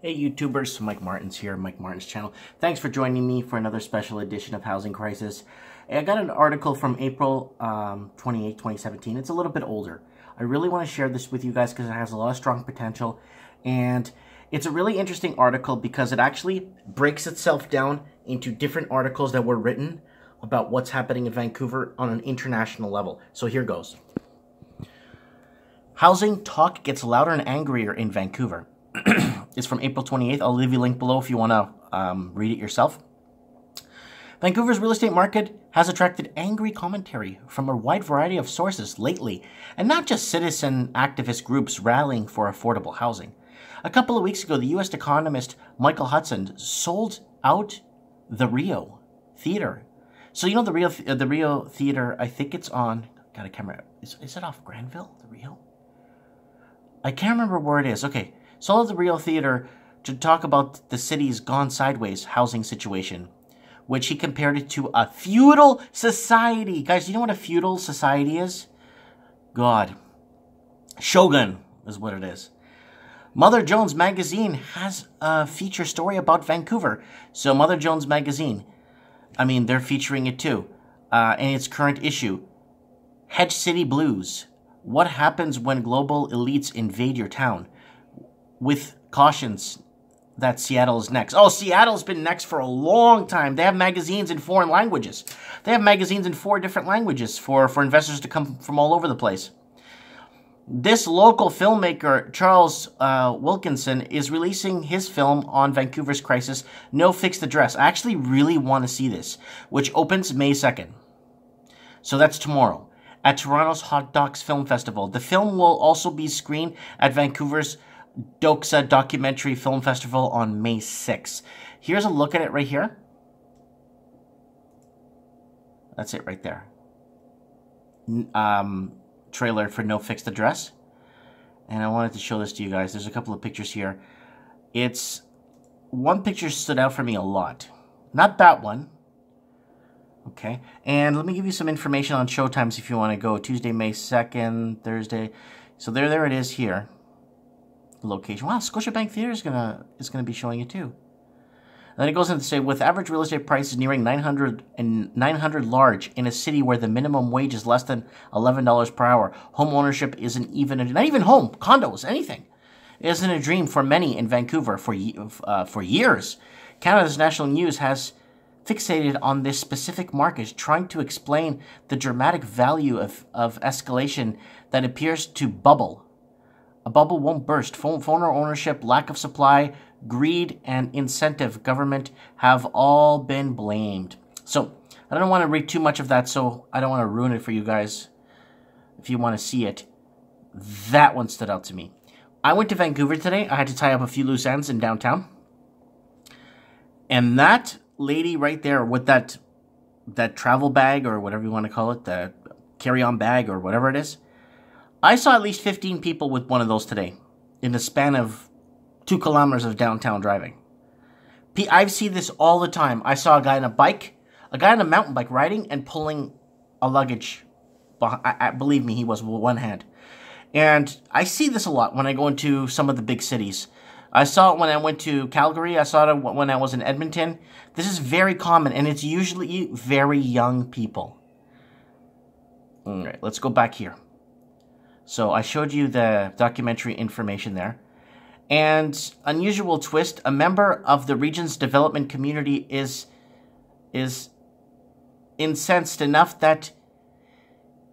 Hey YouTubers, Mike Martins here, Mike Martins channel. Thanks for joining me for another special edition of Housing Crisis. I got an article from April 28, 2017. It's a little bit older. I really want to share this with you guys because it has a lot of strong potential. And it's a really interesting article because it actually breaks itself down into different articles that were written about what's happening in Vancouver on an international level. So here goes. Housing talk gets louder and angrier in Vancouver. It's from April 28th. I'll leave you a link below if you want to read it yourself. Vancouver's real estate market has attracted angry commentary from a wide variety of sources lately, and not just citizen activist groups rallying for affordable housing. A couple of weeks ago, the U.S. economist Michael Hudson sold out the Rio Theater. So you know the Rio Theater, I think it's on, got a camera, is it off Granville, the Rio? I can't remember where it is. Okay. Sold the Rio Theater to talk about the city's gone sideways housing situation, which he compared it to a feudal society. Guys, do you know what a feudal society is? God. Shogun is what it is. Mother Jones Magazine has a feature story about Vancouver. So Mother Jones Magazine, I mean, they're featuring it too. In its current issue, Hedge City Blues. What happens when global elites invade your town? With cautions that Seattle is next. Oh, Seattle's been next for a long time. They have magazines in foreign languages. They have magazines in 4 different languages for investors to come from all over the place. This local filmmaker, Charles Wilkinson, is releasing his film on Vancouver's crisis, No Fixed Address. I actually really want to see this, which opens May 2nd. So that's tomorrow at Toronto's Hot Docs Film Festival. The film will also be screened at Vancouver's Doxa Documentary Film Festival on May 6th. Here's a look at it right here. That's it right there. Trailer for No Fixed Address. And I wanted to show this to you guys. There's a couple of pictures here. One picture stood out for me a lot. Not that one. Okay. And let me give you some information on showtimes if you want to go. Tuesday, May 2nd, Thursday. So there it is here. Location. Wow, Scotiabank Theater is gonna be showing it too. And then it goes on to say, with average real estate prices nearing 900 large in a city where the minimum wage is less than $11 per hour, home ownership isn't even not even home, condos, anything, isn't a dream for many in Vancouver for years. Canada's National News has fixated on this specific market, trying to explain the dramatic value of escalation that appears to bubble. A bubble won't burst. Phone ownership, lack of supply, greed, and incentive government have all been blamed. So, I don't want to read too much of that, so I don't want to ruin it for you guys. If you want to see it, that one stood out to me. I went to Vancouver today. I had to tie up a few loose ends in downtown. And that lady right there with that travel bag, or whatever you want to call it, the carry-on bag, or whatever it is, I saw at least 15 people with one of those today in the span of 2 kilometers of downtown driving. I see this all the time. I saw a guy on a mountain bike riding and pulling a luggage. Believe me, he was with one hand. And I see this a lot when I go into some of the big cities. I saw it when I went to Calgary. I saw it when I was in Edmonton. This is very common, and it's usually very young people. All right, let's go back here. So I showed you the documentary information there. And unusual twist, a member of the region's development community is incensed enough that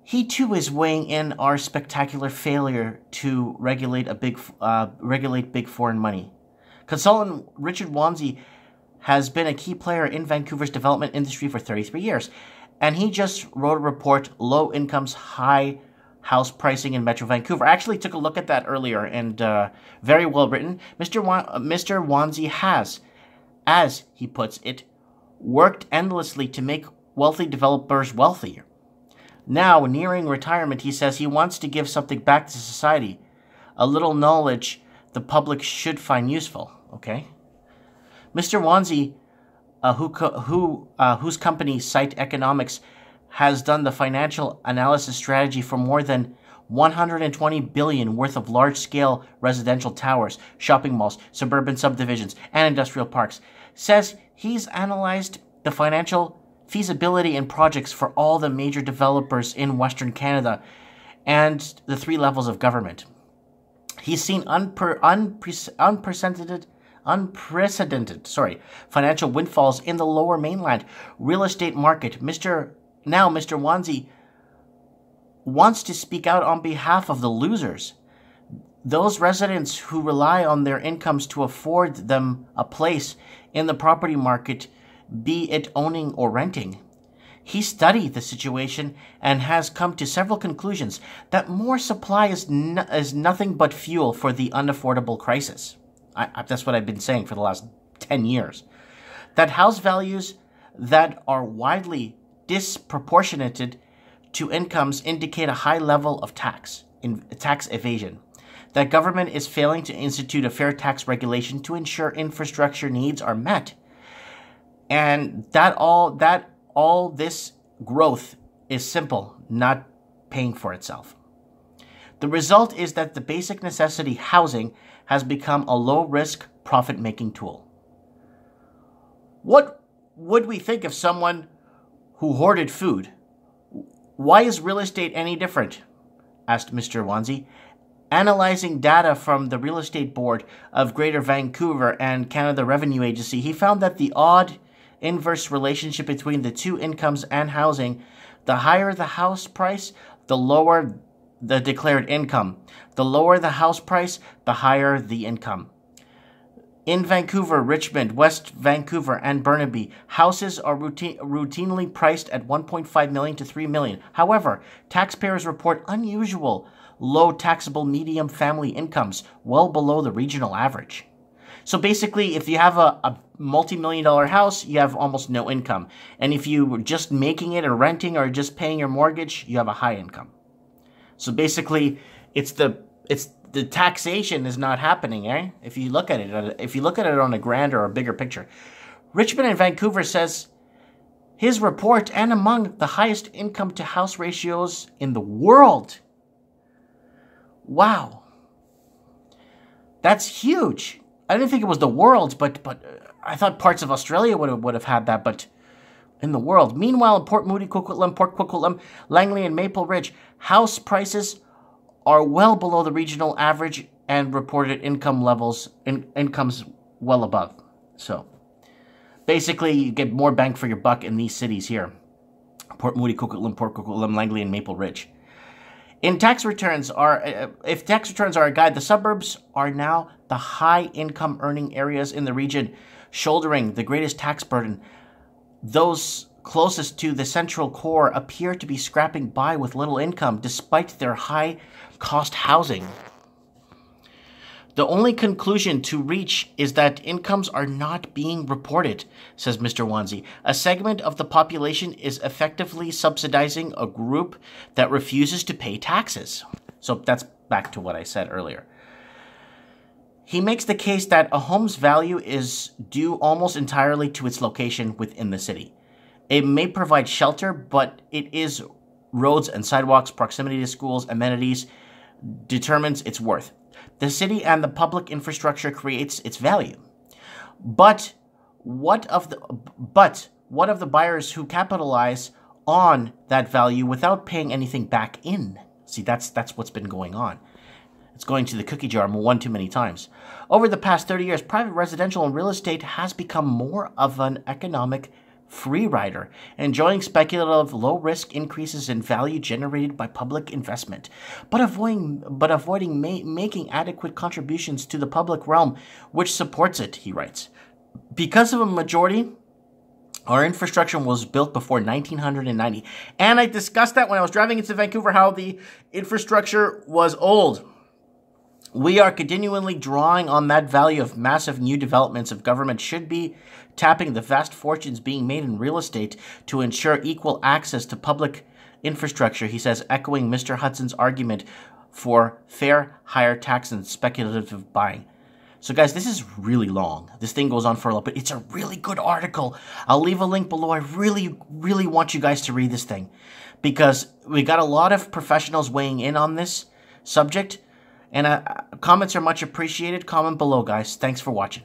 he too is weighing in our spectacular failure to regulate big foreign money. Consultant Richard Wanzi has been a key player in Vancouver's development industry for 33 years. And he just wrote a report, Low Incomes, High House Pricing in Metro Vancouver. I actually took a look at that earlier, and very well written. Mr. Wanzi has, as he puts it, worked endlessly to make wealthy developers wealthier. Now, nearing retirement, he says he wants to give something back to society. A little knowledge the public should find useful. Okay? Mr. Wanzi, whose company, Site Economics, has done the financial analysis strategy for more than 120 billion worth of large-scale residential towers, shopping malls, suburban subdivisions, and industrial parks, says he's analyzed the financial feasibility in projects for all the major developers in Western Canada and the 3 levels of government. He's seen unprecedented financial windfalls in the Lower Mainland real estate market. Mr. Wanzi wants to speak out on behalf of the losers, those residents who rely on their incomes to afford them a place in the property market, be it owning or renting. He studied the situation and has come to several conclusions that more supply is nothing but fuel for the unaffordable crisis. That's what I've been saying for the last 10 years. That house values that are widely disproportionate to incomes indicate a high level of tax evasion. That government is failing to institute a fair tax regulation to ensure infrastructure needs are met. And that all this growth is simple, not paying for itself. The result is that the basic necessity housing has become a low-risk, profit-making tool. What would we think of someone who hoarded food? Why is real estate any different? Asked Mr. Wanzi. Analyzing data from the Real Estate Board of Greater Vancouver and Canada Revenue Agency, he found that the odd inverse relationship between the two incomes and housing, the higher the house price, the lower the declared income. The lower the house price, the higher the income. In Vancouver, Richmond, West Vancouver, and Burnaby, houses are routinely priced at $1.5 million to $3 million. However, taxpayers report unusual low taxable medium family incomes, well below the regional average. So basically, if you have a multi-million-dollar house, you have almost no income. And if you were just making it or renting or just paying your mortgage, you have a high income. So basically, it's the taxation is not happening, eh? If you look at it on a grander or a bigger picture. Richmond and Vancouver says his report and among the highest income to house ratios in the world. Wow. That's huge. I didn't think it was the world, but I thought parts of Australia would have had that, but in the world. Meanwhile, in Port Moody, Coquitlam, Port Coquitlam, Langley, and Maple Ridge, house prices are well below the regional average and reported income levels, incomes well above. So, basically, you get more bang for your buck in these cities here. Port Moody, Coquitlam, Port Coquitlam, Langley, and Maple Ridge. If tax returns are a guide, the suburbs are now the high-income earning areas in the region, shouldering the greatest tax burden. Those closest to the central core appear to be scrapping by with little income despite their high-cost housing. The only conclusion to reach is that incomes are not being reported, says Mr. Wanzi. A segment of the population is effectively subsidizing a group that refuses to pay taxes. So that's back to what I said earlier. He makes the case that a home's value is due almost entirely to its location within the city. It may provide shelter, but it is roads and sidewalks, proximity to schools, amenities, determines its worth. The city and the public infrastructure creates its value. But what of the buyers who capitalize on that value without paying anything back in? See, that's what's been going on. It's going to the cookie jar one too many times. Over the past 30 years, private residential and real estate has become more of an economic free rider, enjoying speculative low-risk increases in value generated by public investment, but avoiding making adequate contributions to the public realm, which supports it, he writes. Because of a majority, our infrastructure was built before 1990, and I discussed that when I was driving into Vancouver, how the infrastructure was old. We are continually drawing on that value of massive new developments of government should be tapping the vast fortunes being made in real estate to ensure equal access to public infrastructure, he says, echoing Mr. Hudson's argument for fair, higher tax and speculative buying. So guys, this is really long. This thing goes on for a little bit. It's a really good article. I'll leave a link below. I really, really want you guys to read this thing because we got a lot of professionals weighing in on this subject, and comments are much appreciated. Comment below, guys. Thanks for watching.